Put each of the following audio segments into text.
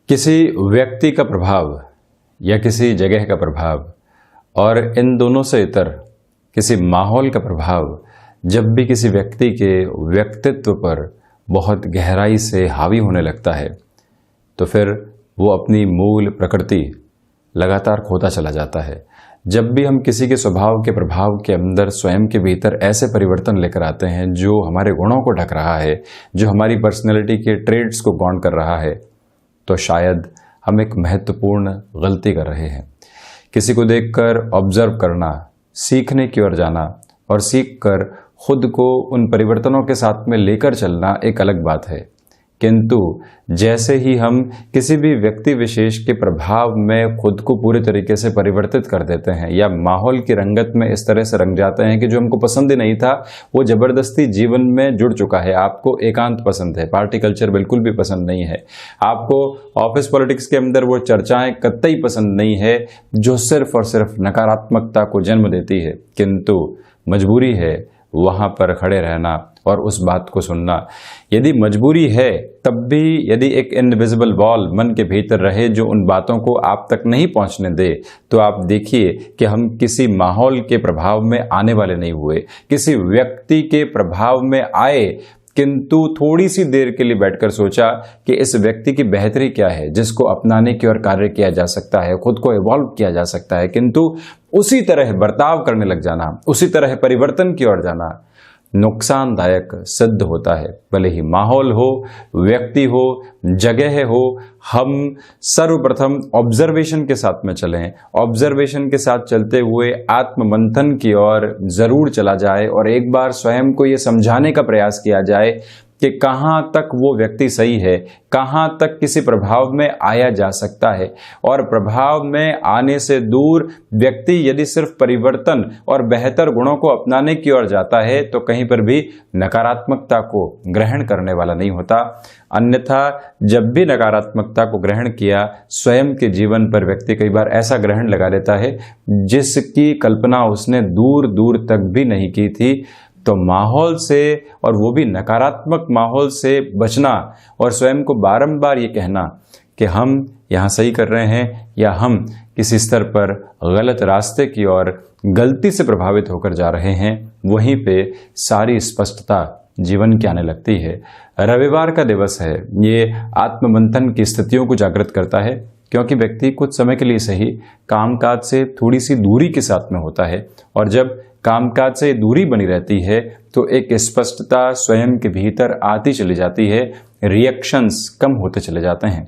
किसी व्यक्ति का प्रभाव या किसी जगह का प्रभाव और इन दोनों से इतर किसी माहौल का प्रभाव जब भी किसी व्यक्ति के व्यक्तित्व पर बहुत गहराई से हावी होने लगता है तो फिर वो अपनी मूल प्रकृति लगातार खोता चला जाता है। जब भी हम किसी के स्वभाव के प्रभाव के अंदर स्वयं के भीतर ऐसे परिवर्तन लेकर आते हैं जो हमारे गुणों को ढक रहा है, जो हमारी पर्सनैलिटी के ट्रेड्स को गौण कर रहा है, तो शायद हम एक महत्वपूर्ण गलती कर रहे हैं। किसी को देखकर ऑब्जर्व करना, सीखने की ओर जाना और सीखकर खुद को उन परिवर्तनों के साथ में लेकर चलना एक अलग बात है, किंतु जैसे ही हम किसी भी व्यक्ति विशेष के प्रभाव में खुद को पूरे तरीके से परिवर्तित कर देते हैं या माहौल की रंगत में इस तरह से रंग जाते हैं कि जो हमको पसंद ही नहीं था वो जबरदस्ती जीवन में जुड़ चुका है। आपको एकांत पसंद है, पार्टी कल्चर बिल्कुल भी पसंद नहीं है, आपको ऑफिस पॉलिटिक्स के अंदर वो चर्चाएं कतई पसंद नहीं है जो सिर्फ और सिर्फ नकारात्मकता को जन्म देती है, किंतु मजबूरी है वहां पर खड़े रहना और उस बात को सुनना। यदि मजबूरी है तब भी यदि एक इनविजिबल वॉल मन के भीतर रहे जो उन बातों को आप तक नहीं पहुंचने दे, तो आप देखिए कि हम किसी माहौल के प्रभाव में आने वाले नहीं हुए, किसी व्यक्ति के प्रभाव में आए किंतु थोड़ी सी देर के लिए बैठकर सोचा कि इस व्यक्ति की बेहतरी क्या है जिसको अपनाने की ओर कार्य किया जा सकता है, खुद को इवॉल्व किया जा सकता है, किंतु उसी तरह बर्ताव करने लग जाना, उसी तरह परिवर्तन की ओर जाना नुकसानदायक सिद्ध होता है। भले ही माहौल हो, व्यक्ति हो, जगह हो, हम सर्वप्रथम ऑब्जर्वेशन के साथ में चलें, ऑब्जर्वेशन के साथ चलते हुए आत्ममंथन की ओर जरूर चला जाए और एक बार स्वयं को ये समझाने का प्रयास किया जाए कि कहाँ तक वो व्यक्ति सही है, कहाँ तक किसी प्रभाव में आया जा सकता है, और प्रभाव में आने से दूर व्यक्ति यदि सिर्फ परिवर्तन और बेहतर गुणों को अपनाने की ओर जाता है तो कहीं पर भी नकारात्मकता को ग्रहण करने वाला नहीं होता। अन्यथा जब भी नकारात्मकता को ग्रहण किया, स्वयं के जीवन पर व्यक्ति कई बार ऐसा ग्रहण लगा लेता है जिसकी कल्पना उसने दूर दूर तक भी नहीं की थी। तो माहौल से, और वो भी नकारात्मक माहौल से बचना और स्वयं को बारंबार ये कहना कि हम यहाँ सही कर रहे हैं या हम किसी स्तर पर गलत रास्ते की ओर गलती से प्रभावित होकर जा रहे हैं, वहीं पे सारी स्पष्टता जीवन की आने लगती है। रविवार का दिवस है, ये आत्ममंथन की स्थितियों को जागृत करता है क्योंकि व्यक्ति कुछ समय के लिए सही कामकाज से थोड़ी सी दूरी के साथ में होता है, और जब कामकाज से दूरी बनी रहती है तो एक स्पष्टता स्वयं के भीतर आती चली जाती है, रिएक्शंस कम होते चले जाते हैं।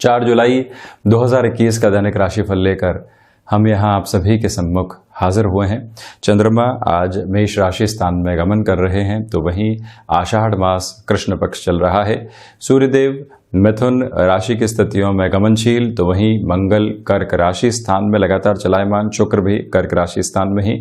4 जुलाई 2021 का दैनिक राशिफल लेकर हम यहाँ आप सभी के सम्मुख हाजिर हुए हैं। चंद्रमा आज मेष राशि स्थान में गमन कर रहे हैं, तो वहीं आषाढ़ मास कृष्ण पक्ष चल रहा है। सूर्यदेव मिथुन राशि की स्थितियों में गमनशील, तो वहीं मंगल कर्क राशि स्थान में लगातार चलायमान, शुक्र भी कर्क राशि स्थान में ही।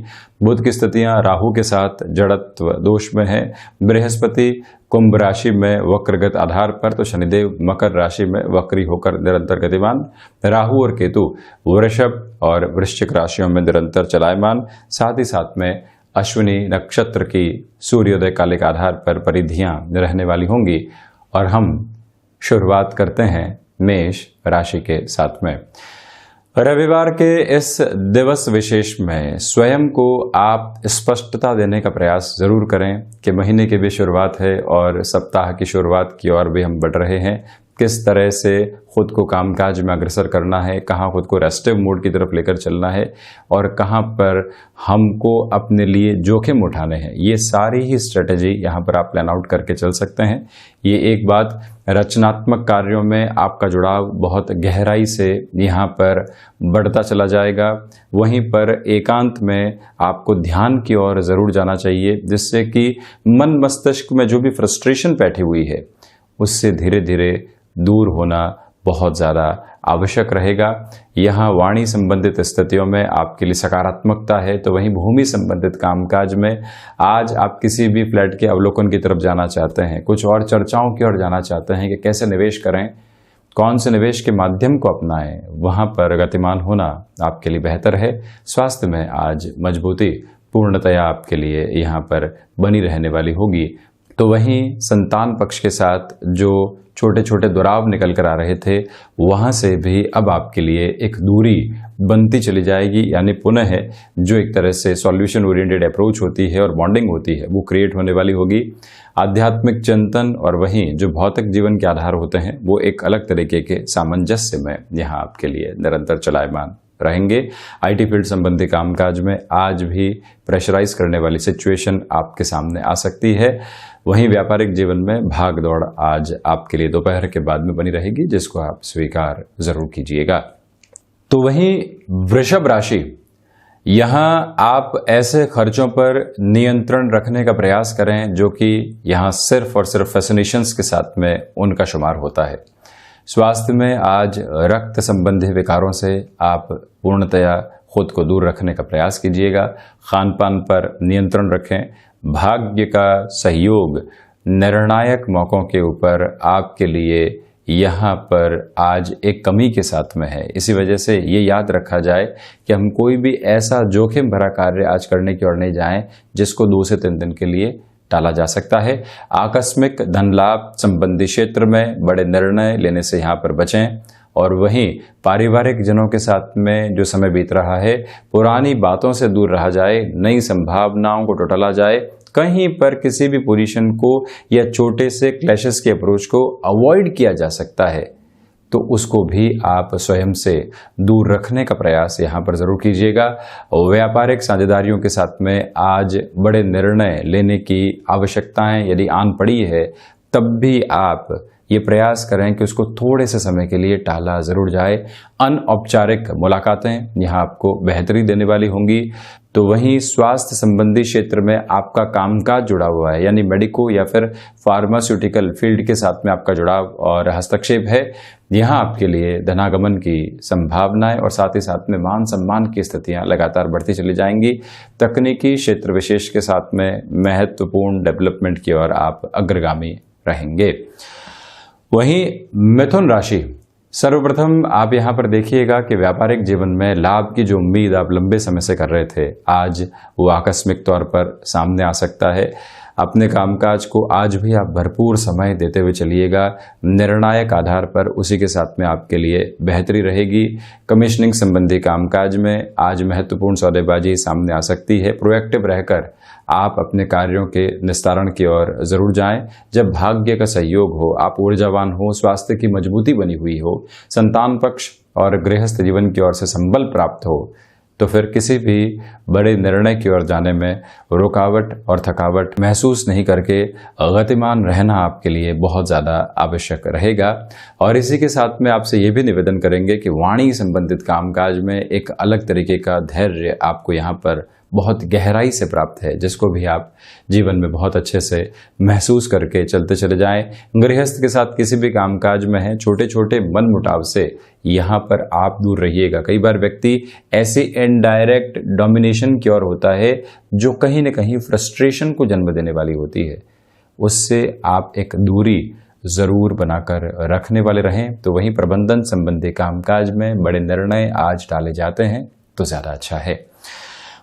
बुध की स्थितियां राहु के साथ जड़त्व दोष में है। बृहस्पति कुंभ राशि में वक्रगत आधार पर, तो शनिदेव मकर राशि में वक्री होकर निरंतर गतिमान। राहु और केतु वृषभ और वृश्चिक राशियों में निरंतर चलायमान। साथ ही साथ में अश्विनी नक्षत्र की सूर्योदय काले के आधार पर परिधियां रहने वाली होंगी। और हम शुरुआत करते हैं मेष राशि के साथ में। रविवार के इस दिवस विशेष में स्वयं को आप स्पष्टता देने का प्रयास जरूर करें कि महीने की भी शुरुआत है और सप्ताह की शुरुआत की ओर भी हम बढ़ रहे हैं। किस तरह से खुद को कामकाज में अग्रसर करना है, कहाँ खुद को रेस्टिव मोड की तरफ लेकर चलना है और कहाँ पर हमको अपने लिए जोखिम उठाने हैं, ये सारी ही स्ट्रेटेजी यहाँ पर आप प्लान आउट करके चल सकते हैं। ये एक बात, रचनात्मक कार्यों में आपका जुड़ाव बहुत गहराई से यहाँ पर बढ़ता चला जाएगा। वहीं पर एकांत में आपको ध्यान की ओर ज़रूर जाना चाहिए, जिससे कि मन मस्तिष्क में जो भी फ्रस्ट्रेशन बैठी हुई है उससे धीरे धीरे दूर होना बहुत ज़्यादा आवश्यक रहेगा। यहाँ वाणी संबंधित स्थितियों में आपके लिए सकारात्मकता है, तो वहीं भूमि संबंधित कामकाज में आज आप किसी भी फ्लैट के अवलोकन की तरफ जाना चाहते हैं, कुछ और चर्चाओं की ओर जाना चाहते हैं कि कैसे निवेश करें, कौन से निवेश के माध्यम को अपनाएं, वहाँ पर गतिमान होना आपके लिए बेहतर है। स्वास्थ्य में आज मजबूती पूर्णतया आपके लिए यहाँ पर बनी रहने वाली होगी। तो वहीं संतान पक्ष के साथ जो छोटे छोटे दुराव निकल कर आ रहे थे, वहां से भी अब आपके लिए एक दूरी बनती चली जाएगी, यानी पुनः जो एक तरह से सॉल्यूशन ओरिएंटेड अप्रोच होती है और बॉन्डिंग होती है वो क्रिएट होने वाली होगी। आध्यात्मिक चिंतन और वहीं जो भौतिक जीवन के आधार होते हैं वो एक अलग तरीके के सामंजस्य में यहाँ आपके लिए निरंतर चलायमान रहेंगे। आईटी फील्ड संबंधी कामकाज में आज भी प्रेशराइज करने वाली सिचुएशन आपके सामने आ सकती है। वहीं व्यापारिक जीवन में भाग दौड़ आज आपके लिए दोपहर के बाद में बनी रहेगी, जिसको आप स्वीकार जरूर कीजिएगा। तो वहीं वृषभ राशि, यहां आप ऐसे खर्चों पर नियंत्रण रखने का प्रयास करें जो कि यहां सिर्फ और सिर्फ फैसिनेशंस के साथ में उनका शुमार होता है। स्वास्थ्य में आज रक्त संबंधी विकारों से आप पूर्णतया खुद को दूर रखने का प्रयास कीजिएगा। खान पान पर नियंत्रण रखें। भाग्य का सहयोग निर्णायक मौकों के ऊपर आपके लिए यहाँ पर आज एक कमी के साथ में है। इसी वजह से ये याद रखा जाए कि हम कोई भी ऐसा जोखिम भरा कार्य आज करने की ओर नहीं जाएं जिसको 2 से 3 दिन के लिए टाला जा सकता है। आकस्मिक धन लाभ संबंधी क्षेत्र में बड़े निर्णय लेने से यहाँ पर बचें। और वहीं पारिवारिक जनों के साथ में जो समय बीत रहा है, पुरानी बातों से दूर रहा जाए, नई संभावनाओं को टटोला जाए। कहीं पर किसी भी पोजीशन को या छोटे से क्लैशेस के अप्रोच को अवॉइड किया जा सकता है, तो उसको भी आप स्वयं से दूर रखने का प्रयास यहाँ पर जरूर कीजिएगा। व्यापारिक साझेदारियों के साथ में आज बड़े निर्णय लेने की आवश्यकताएं यदि आन पड़ी है, तब भी आप ये प्रयास करें कि उसको थोड़े से समय के लिए टाला जरूर जाए। अनौपचारिक मुलाकातें यहाँ आपको बेहतरी देने वाली होंगी। तो वहीं स्वास्थ्य संबंधी क्षेत्र में आपका कामकाज जुड़ा हुआ है, यानी मेडिको या फिर फार्मास्यूटिकल फील्ड के साथ में आपका जुड़ाव और हस्तक्षेप है। यहाँ आपके लिए धनागमन की संभावनाएं और साथ ही साथ में मान सम्मान की स्थितियां लगातार बढ़ती चली जाएंगी। तकनीकी क्षेत्र विशेष के साथ में महत्वपूर्ण डेवलपमेंट की ओर आप अग्रगामी रहेंगे। वहीं मिथुन राशि, सर्वप्रथम आप यहाँ पर देखिएगा कि व्यापारिक जीवन में लाभ की जो उम्मीद आप लंबे समय से कर रहे थे, आज वो आकस्मिक तौर पर सामने आ सकता है। अपने कामकाज को आज भी आप भरपूर समय देते हुए चलिएगा। निर्णायक आधार पर उसी के साथ में आपके लिए बेहतरी रहेगी। कमीशनिंग संबंधी कामकाज में आज महत्वपूर्ण सौदेबाजी सामने आ सकती है। प्रोएक्टिव रहकर आप अपने कार्यों के निस्तारण की ओर जरूर जाएं। जब भाग्य का सहयोग हो, आप ऊर्जावान हो, स्वास्थ्य की मजबूती बनी हुई हो, संतान पक्ष और गृहस्थ जीवन की ओर से संबल प्राप्त हो, तो फिर किसी भी बड़े निर्णय की ओर जाने में रुकावट और थकावट महसूस नहीं करके गतिमान रहना आपके लिए बहुत ज़्यादा आवश्यक रहेगा। और इसी के साथ में आपसे ये भी निवेदन करेंगे कि वाणी संबंधित कामकाज में एक अलग तरीके का धैर्य आपको यहाँ पर बहुत गहराई से प्राप्त है, जिसको भी आप जीवन में बहुत अच्छे से महसूस करके चलते चले जाएं। गृहस्थ के साथ किसी भी कामकाज में है, छोटे छोटे मन मुटाव से यहाँ पर आप दूर रहिएगा। कई बार व्यक्ति ऐसी इनडायरेक्ट डोमिनेशन की ओर होता है जो कहीं न कहीं फ्रस्ट्रेशन को जन्म देने वाली होती है, उससे आप एक दूरी जरूर बनाकर रखने वाले रहें। तो वहीं प्रबंधन संबंधी कामकाज में बड़े निर्णय आज टाले जाते हैं तो ज़्यादा अच्छा है।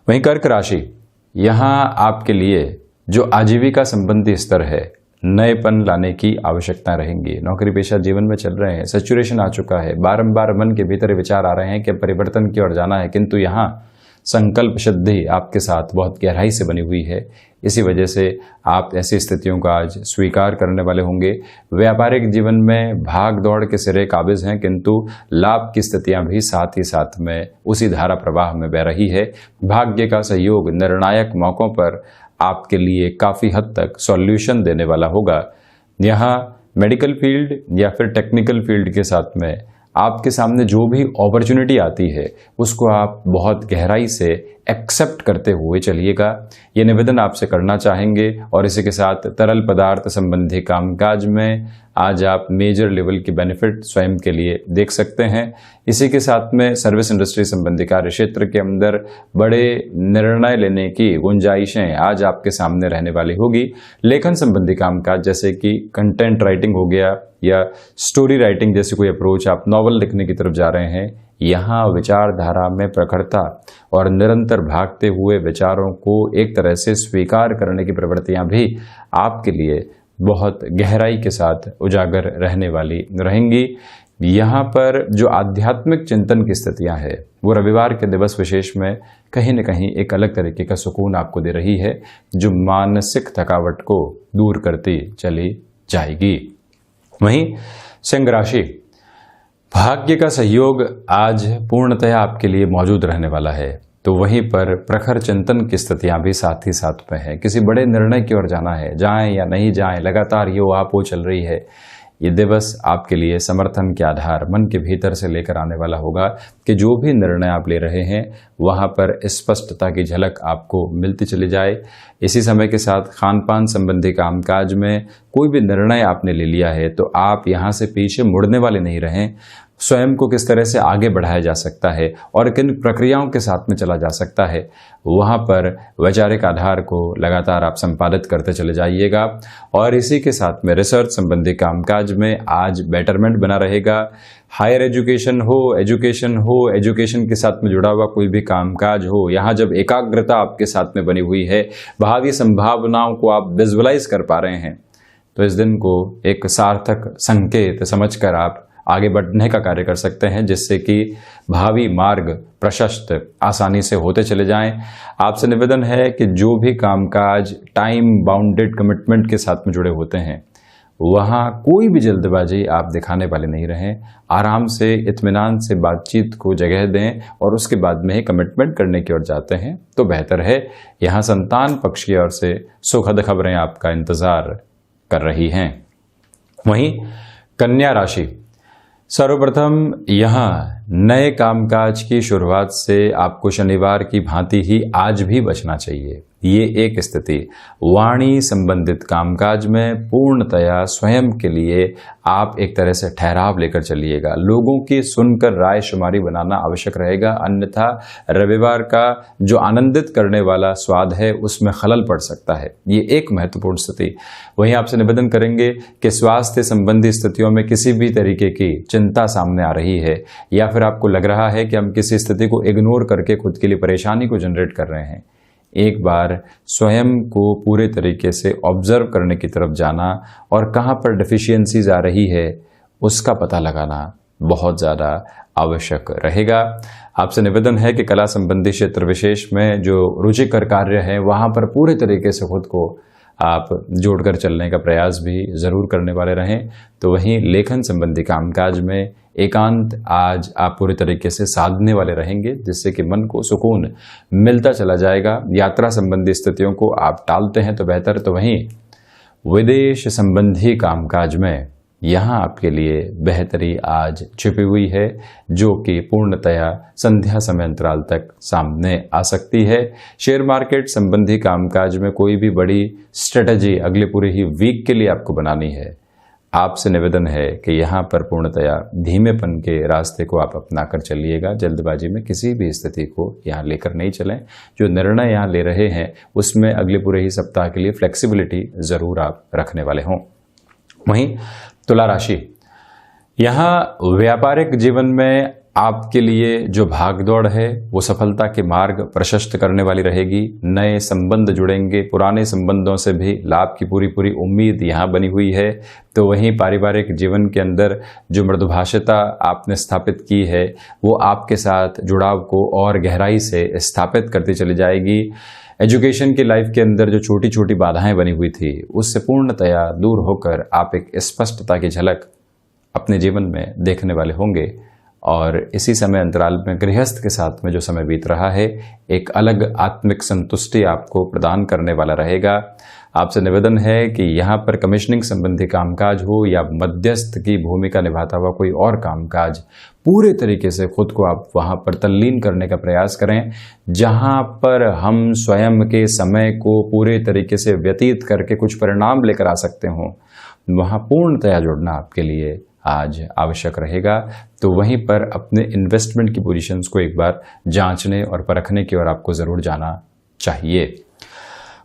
वहीं कर्क राशि, यहाँ आपके लिए जो आजीविका संबंधी स्तर है, नएपन लाने की आवश्यकता रहेंगी। नौकरी पेशा जीवन में चल रहे हैं, सैचुरेशन आ चुका है, बारंबार मन के भीतर विचार आ रहे हैं कि परिवर्तन की ओर जाना है, किंतु यहाँ संकल्प सिद्धि आपके साथ बहुत गहराई से बनी हुई है। इसी वजह से आप ऐसी स्थितियों का आज स्वीकार करने वाले होंगे। व्यापारिक जीवन में भाग दौड़ के सिरे काबिज हैं, किंतु लाभ की स्थितियां भी साथ ही साथ में उसी धारा प्रवाह में बह रही है। भाग्य का सहयोग निर्णायक मौकों पर आपके लिए काफ़ी हद तक सॉल्यूशन देने वाला होगा। यहाँ मेडिकल फील्ड या फिर टेक्निकल फील्ड के साथ में आपके सामने जो भी अपॉर्चुनिटी आती है उसको आप बहुत गहराई से एक्सेप्ट करते हुए चलिएगा, ये निवेदन आपसे करना चाहेंगे। और इसी के साथ तरल पदार्थ संबंधी कामकाज में आज आप मेजर लेवल की बेनिफिट स्वयं के लिए देख सकते हैं। इसी के साथ में सर्विस इंडस्ट्री संबंधी कार्य क्षेत्र के अंदर बड़े निर्णय लेने की गुंजाइशें आज आपके सामने रहने वाली होगी। लेखन संबंधी कामकाज जैसे कि कंटेंट राइटिंग हो गया या स्टोरी राइटिंग जैसी कोई अप्रोच, आप नॉवल लिखने की तरफ जा रहे हैं, यहाँ विचारधारा में प्रखरता और निरंतर भागते हुए विचारों को एक तरह से स्वीकार करने की प्रवृत्तियां भी आपके लिए बहुत गहराई के साथ उजागर रहने वाली रहेंगी। यहाँ पर जो आध्यात्मिक चिंतन की स्थितियां है वो रविवार के दिवस विशेष में कहीं न कहीं एक अलग तरीके का सुकून आपको दे रही है, जो मानसिक थकावट को दूर करती चली जाएगी। वहीं सिंह राशि, भाग्य का सहयोग आज पूर्णतया आपके लिए मौजूद रहने वाला है, तो वहीं पर प्रखर चिंतन की स्थितियां भी साथ ही साथ में है। किसी बड़े निर्णय की ओर जाना है, जाएं या नहीं जाएं, लगातार ये वो चल रही है। ये दिवस आपके लिए समर्थन के आधार मन के भीतर से लेकर आने वाला होगा कि जो भी निर्णय आप ले रहे हैं वहां पर स्पष्टता की झलक आपको मिलती चली जाए। इसी समय के साथ खान पान संबंधी कामकाज में कोई भी निर्णय आपने ले लिया है तो आप यहां से पीछे मुड़ने वाले नहीं रहें। स्वयं को किस तरह से आगे बढ़ाया जा सकता है और किन प्रक्रियाओं के साथ में चला जा सकता है, वहां पर वैचारिक आधार को लगातार आप संपादित करते चले जाइएगा। और इसी के साथ में रिसर्च संबंधी कामकाज में आज बेटरमेंट बना रहेगा। हायर एजुकेशन हो, एजुकेशन के साथ में जुड़ा हुआ कोई भी कामकाज हो, यहाँ जब एकाग्रता आपके साथ में बनी हुई है, भावी संभावनाओं को आप विजुअलाइज कर पा रहे हैं, तो इस दिन को एक सार्थक संकेत समझकर आप आगे बढ़ने का कार्य कर सकते हैं, जिससे कि भावी मार्ग प्रशस्त आसानी से होते चले जाएं। आपसे निवेदन है कि जो भी कामकाज टाइम बाउंडेड कमिटमेंट के साथ में जुड़े होते हैं वहां कोई भी जल्दबाजी आप दिखाने वाले नहीं रहें। आराम से इत्मीनान से बातचीत को जगह दें और उसके बाद में ही कमिटमेंट करने की ओर जाते हैं तो बेहतर है। यहाँ संतान पक्ष की ओर से सुखद खबरें आपका इंतजार कर रही हैं। वहीं कन्या राशि, सर्वप्रथम यहाँ नए कामकाज की शुरुआत से आपको शनिवार की भांति ही आज भी बचना चाहिए। ये एक स्थिति वाणी संबंधित कामकाज में पूर्णतया स्वयं के लिए आप एक तरह से ठहराव लेकर चलिएगा। लोगों की सुनकर राय शुमारी बनाना आवश्यक रहेगा, अन्यथा रविवार का जो आनंदित करने वाला स्वाद है उसमें खलल पड़ सकता है। ये एक महत्वपूर्ण स्थिति। वहीं आपसे निवेदन करेंगे कि स्वास्थ्य संबंधी स्थितियों में किसी भी तरीके की चिंता सामने आ रही है या फिर आपको लग रहा है कि हम किसी स्थिति को इग्नोर करके खुद के लिए परेशानी को जनरेट कर रहे हैं, एक बार स्वयं को पूरे तरीके से ऑब्जर्व करने की तरफ जाना और कहाँ पर डेफिशिएंसीज आ रही है उसका पता लगाना बहुत ज़्यादा आवश्यक रहेगा। आपसे निवेदन है कि कला संबंधी क्षेत्र विशेष में जो रुचिकर कार्य है वहाँ पर पूरे तरीके से खुद को आप जोड़कर चलने का प्रयास भी ज़रूर करने वाले रहें। तो वहीं लेखन संबंधी कामकाज में एकांत आज आप पूरे तरीके से साधने वाले रहेंगे, जिससे कि मन को सुकून मिलता चला जाएगा। यात्रा संबंधी स्थितियों को आप टालते हैं तो बेहतर। तो वहीं विदेश संबंधी कामकाज में यहाँ आपके लिए बेहतरी आज छिपी हुई है, जो कि पूर्णतया संध्या समय अंतराल तक सामने आ सकती है। शेयर मार्केट संबंधी कामकाज में कोई भी बड़ी स्ट्रेटजी अगले पूरे ही वीक के लिए आपको बनानी है। आपसे निवेदन है कि यहाँ पर पूर्णतया धीमेपन के रास्ते को आप अपना कर चलिएगा। जल्दबाजी में किसी भी स्थिति को यहाँ लेकर नहीं चलें। जो निर्णय यहाँ ले रहे हैं उसमें अगले पूरे ही सप्ताह के लिए फ्लेक्सिबिलिटी ज़रूर आप रखने वाले हों। वहीं तुला राशि, यहाँ व्यापारिक जीवन में आपके लिए जो भागदौड़ है वो सफलता के मार्ग प्रशस्त करने वाली रहेगी। नए संबंध जुड़ेंगे, पुराने संबंधों से भी लाभ की पूरी उम्मीद यहाँ बनी हुई है। तो वहीं पारिवारिक जीवन के अंदर जो मृदुभाषिता आपने स्थापित की है वो आपके साथ जुड़ाव को और गहराई से स्थापित करती चली जाएगी। एजुकेशन की लाइफ के अंदर जो छोटी छोटी बाधाएं बनी हुई थी उससे पूर्णतया दूर होकर आप एक स्पष्टता की झलक अपने जीवन में देखने वाले होंगे। और इसी समय अंतराल में गृहस्थ के साथ में जो समय बीत रहा है एक अलग आत्मिक संतुष्टि आपको प्रदान करने वाला रहेगा। आपसे निवेदन है कि यहाँ पर कमिश्निंग संबंधी कामकाज हो या मध्यस्थ की भूमिका निभाता हुआ कोई और कामकाज, पूरे तरीके से खुद को आप वहाँ पर तल्लीन करने का प्रयास करें। जहाँ पर हम स्वयं के समय को पूरे तरीके से व्यतीत करके कुछ परिणाम लेकर आ सकते हों, वहाँ पूर्णतया जुड़ना आपके लिए आज आवश्यक रहेगा। तो वहीं पर अपने इन्वेस्टमेंट की पोजीशंस को एक बार जांचने और परखने की ओर आपको ज़रूर जाना चाहिए।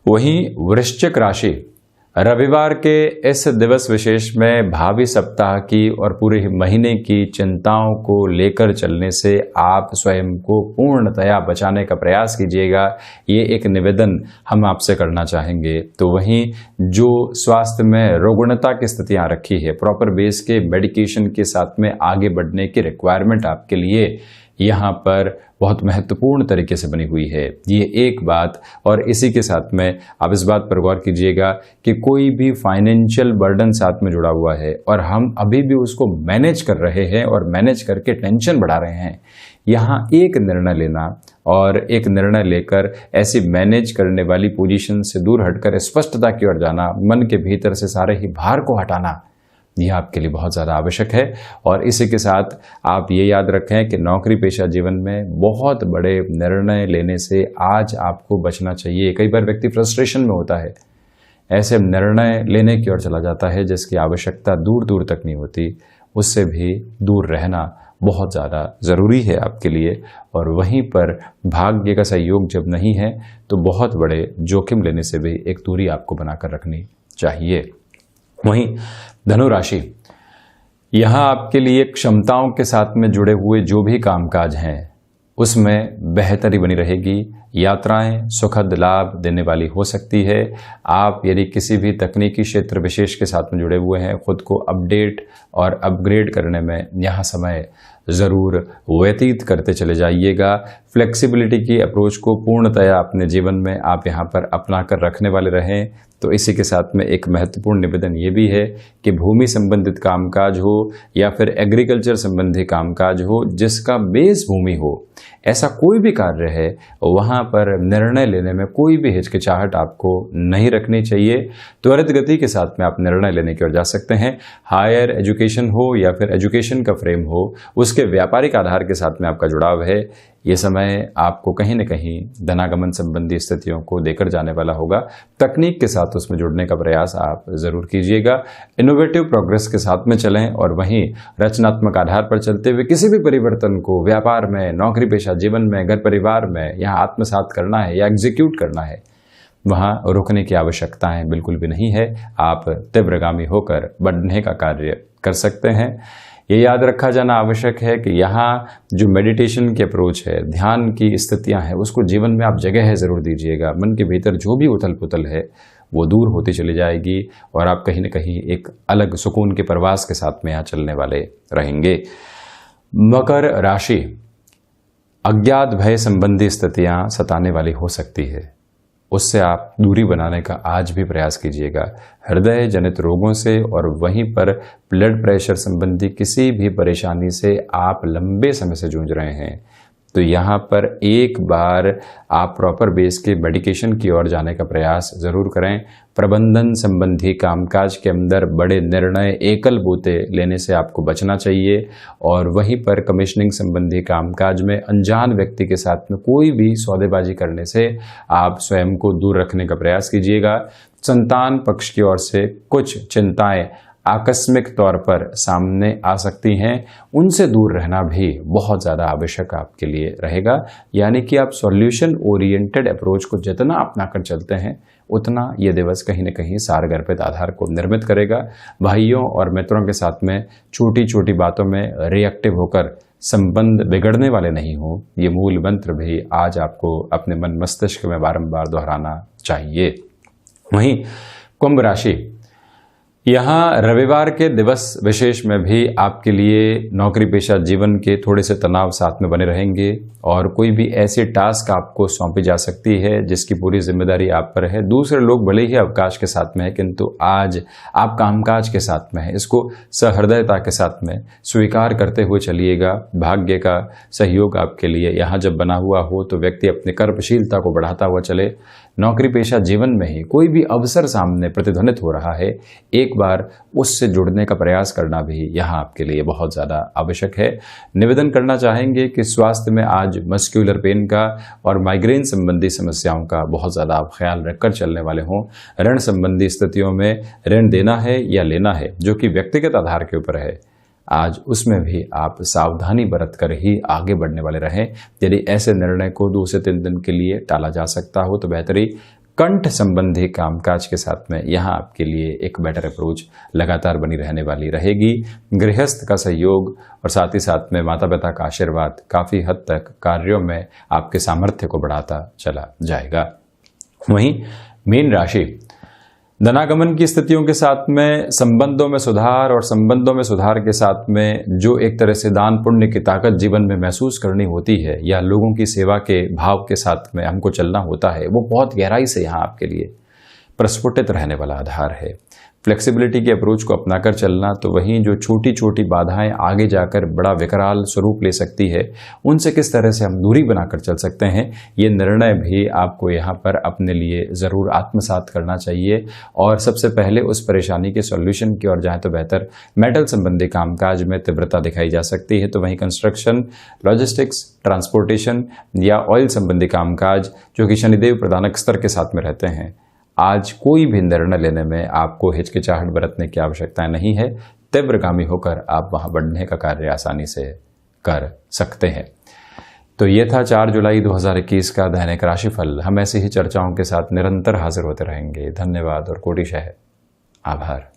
वहीं वृश्चिक राशि, रविवार के इस दिवस विशेष में भावी सप्ताह की और पूरे महीने की चिंताओं को लेकर चलने से आप स्वयं को पूर्णतया बचाने का प्रयास कीजिएगा। ये एक निवेदन हम आपसे करना चाहेंगे। तो वहीं जो स्वास्थ्य में रुग्णता की स्थितियां रखी है, प्रॉपर बेस के मेडिकेशन के साथ में आगे बढ़ने की रिक्वायरमेंट आपके लिए यहाँ पर बहुत महत्वपूर्ण तरीके से बनी हुई है, ये एक बात। और इसी के साथ में आप इस बात पर गौर कीजिएगा कि कोई भी फाइनेंशियल बर्डन साथ में जुड़ा हुआ है और हम अभी भी उसको मैनेज कर रहे हैं और मैनेज करके टेंशन बढ़ा रहे हैं। यहाँ एक निर्णय लेना और एक निर्णय लेकर ऐसी मैनेज करने वाली पोजीशन से दूर हटकर स्पष्टता की ओर जाना, मन के भीतर से सारे ही भार को हटाना, यह आपके लिए बहुत ज़्यादा आवश्यक है। और इसी के साथ आप ये याद रखें कि नौकरी पेशा जीवन में बहुत बड़े निर्णय लेने से आज आपको बचना चाहिए। कई बार व्यक्ति फ्रस्ट्रेशन में होता है, ऐसे निर्णय लेने की ओर चला जाता है जिसकी आवश्यकता दूर दूर तक नहीं होती, उससे भी दूर रहना बहुत ज़्यादा ज़रूरी है आपके लिए। और वहीं पर भाग्य का सहयोग जब नहीं है तो बहुत बड़े जोखिम लेने से भी एक दूरी आपको बनाकर रखनी चाहिए। वहीं धनु राशि, यहाँ आपके लिए क्षमताओं के साथ में जुड़े हुए जो भी कामकाज हैं उसमें बेहतरी बनी रहेगी। यात्राएं सुखद लाभ देने वाली हो सकती है। आप यदि किसी भी तकनीकी क्षेत्र विशेष के साथ में जुड़े हुए हैं, खुद को अपडेट और अपग्रेड करने में यहाँ समय ज़रूर व्यतीत करते चले जाइएगा। फ्लेक्सिबिलिटी की अप्रोच को पूर्णतया अपने जीवन में आप यहाँ पर अपना कर रखने वाले रहें। तो इसी के साथ में एक महत्वपूर्ण निवेदन ये भी है कि भूमि संबंधित कामकाज हो या फिर एग्रीकल्चर संबंधी कामकाज हो, जिसका बेस भूमि हो, ऐसा कोई भी कार्य है वहाँ पर निर्णय लेने में कोई भी हिचकिचाहट आपको नहीं रखनी चाहिए। त्वरित गति के साथ में आप निर्णय लेने की ओर जा सकते हैं। हायर एजुकेशन हो या फिर एजुकेशन का फ्रेम हो, उसके व्यापारिक आधार के साथ में आपका जुड़ाव है। ये समय आपको कहीं न कहीं धनागमन संबंधी स्थितियों को देकर जाने वाला होगा। तकनीक के साथ उसमें जुड़ने का प्रयास आप जरूर कीजिएगा। इनोवेटिव प्रोग्रेस के साथ में चलें और वहीं रचनात्मक आधार पर चलते हुए किसी भी परिवर्तन को व्यापार में, नौकरी पेशा जीवन में, घर परिवार में यहाँ आत्मसात करना है या एग्जीक्यूट करना है, वहाँ रुकने की आवश्यकताएं बिल्कुल भी नहीं है। आप तीव्रगामी होकर बढ़ने का कार्य कर सकते हैं। ये याद रखा जाना आवश्यक है कि यहाँ जो मेडिटेशन की अप्रोच है, ध्यान की स्थितियाँ हैं, उसको जीवन में आप जगह ज़रूर दीजिएगा। मन के भीतर जो भी उथल पुथल है वो दूर होती चली जाएगी और आप कहीं न कहीं एक अलग सुकून के प्रवास के साथ में यहाँ चलने वाले रहेंगे। मकर राशि, अज्ञात भय संबंधी स्थितियाँ सताने वाली हो सकती है, उससे आप दूरी बनाने का आज भी प्रयास कीजिएगा। हृदय जनित रोगों से और वहीं पर ब्लड प्रेशर संबंधी किसी भी परेशानी से आप लंबे समय से जूझ रहे हैं, तो यहाँ पर एक बार आप प्रॉपर बेस के मेडिकेशन की ओर जाने का प्रयास ज़रूर करें। प्रबंधन संबंधी कामकाज के अंदर बड़े निर्णय एकल बोते लेने से आपको बचना चाहिए और वहीं पर कमीशनिंग संबंधी कामकाज में अनजान व्यक्ति के साथ में कोई भी सौदेबाजी करने से आप स्वयं को दूर रखने का प्रयास कीजिएगा। संतान पक्ष की ओर से कुछ चिंताएं आकस्मिक तौर पर सामने आ सकती हैं, उनसे दूर रहना भी बहुत ज़्यादा आवश्यक आपके लिए रहेगा। यानी कि आप सॉल्यूशन ओरिएंटेड अप्रोच को जितना अपना कर चलते हैं उतना ये दिवस कहीं न कहीं सारगर्भित आधार को निर्मित करेगा। भाइयों और मित्रों के साथ में छोटी छोटी बातों में रिएक्टिव होकर संबंध बिगड़ने वाले नहीं हो, ये मूल मंत्र भी आज आपको अपने मन मस्तिष्क में बारंबार दोहराना चाहिए। वहीं कुंभ राशि, यहाँ रविवार के दिवस विशेष में भी आपके लिए नौकरी पेशा जीवन के थोड़े से तनाव साथ में बने रहेंगे और कोई भी ऐसी टास्क आपको सौंपी जा सकती है जिसकी पूरी जिम्मेदारी आप पर है। दूसरे लोग भले ही अवकाश के साथ में है, किंतु आज आप कामकाज के साथ में है, इसको सहृदयता के साथ में स्वीकार करते हुए चलिएगा। भाग्य का सहयोग आपके लिए यहाँ जब बना हुआ हो तो व्यक्ति अपनी कर्मशीलता को बढ़ाता हुआ चले। नौकरी पेशा जीवन में ही कोई भी अवसर सामने प्रतिध्वनित हो रहा है, एक बार उससे जुड़ने का प्रयास करना भी यहाँ आपके लिए बहुत ज़्यादा आवश्यक है। निवेदन करना चाहेंगे कि स्वास्थ्य में आज मस्क्यूलर पेन का और माइग्रेन संबंधी समस्याओं का बहुत ज़्यादा आप ख्याल रखकर चलने वाले हों। ऋण संबंधी स्थितियों में ऋण देना है या लेना है, जो कि व्यक्तिगत आधार के ऊपर है, आज उसमें भी आप सावधानी बरत कर ही आगे बढ़ने वाले रहें। यदि ऐसे निर्णय को 2 से 3 दिन के लिए टाला जा सकता हो तो बेहतरी कंठ संबंधी कामकाज के साथ में यहाँ आपके लिए एक बेटर अप्रोच लगातार बनी रहने वाली रहेगी। गृहस्थ का सहयोग और साथ ही साथ में माता पिता का आशीर्वाद काफ़ी हद तक कार्यों में आपके सामर्थ्य को बढ़ाता चला जाएगा। वहीं मीन राशि, धनागमन की स्थितियों के साथ में संबंधों में सुधार और संबंधों में सुधार के साथ में जो एक तरह से दान पुण्य की ताकत जीवन में महसूस करनी होती है या लोगों की सेवा के भाव के साथ में हमको चलना होता है, वो बहुत गहराई से यहाँ आपके लिए प्रस्फुटित रहने वाला आधार है। फ्लेक्सिबिलिटी के अप्रोच को अपनाकर चलना, तो वहीं जो छोटी छोटी बाधाएं आगे जाकर बड़ा विकराल स्वरूप ले सकती है, उनसे किस तरह से हम दूरी बनाकर चल सकते हैं, ये निर्णय भी आपको यहाँ पर अपने लिए ज़रूर आत्मसात करना चाहिए। और सबसे पहले उस परेशानी के सॉल्यूशन की ओर जाए तो बेहतर। मेटल संबंधी कामकाज में तीव्रता दिखाई जा सकती है, तो वहीं कंस्ट्रक्शन, लॉजिस्टिक्स, ट्रांसपोर्टेशन या ऑयल संबंधी कामकाज जो कि शनिदेव प्रदानक स्तर के साथ में रहते हैं, आज कोई भी निर्णय लेने में आपको हिचकिचाहट बरतने की आवश्यकता नहीं है। तीव्रगामी होकर आप वहां बढ़ने का कार्य आसानी से कर सकते हैं। तो ये था 4 जुलाई 2021 का दैनिक राशिफल। हम ऐसी ही चर्चाओं के साथ निरंतर हाजिर होते रहेंगे। धन्यवाद और कोटिशः आभार।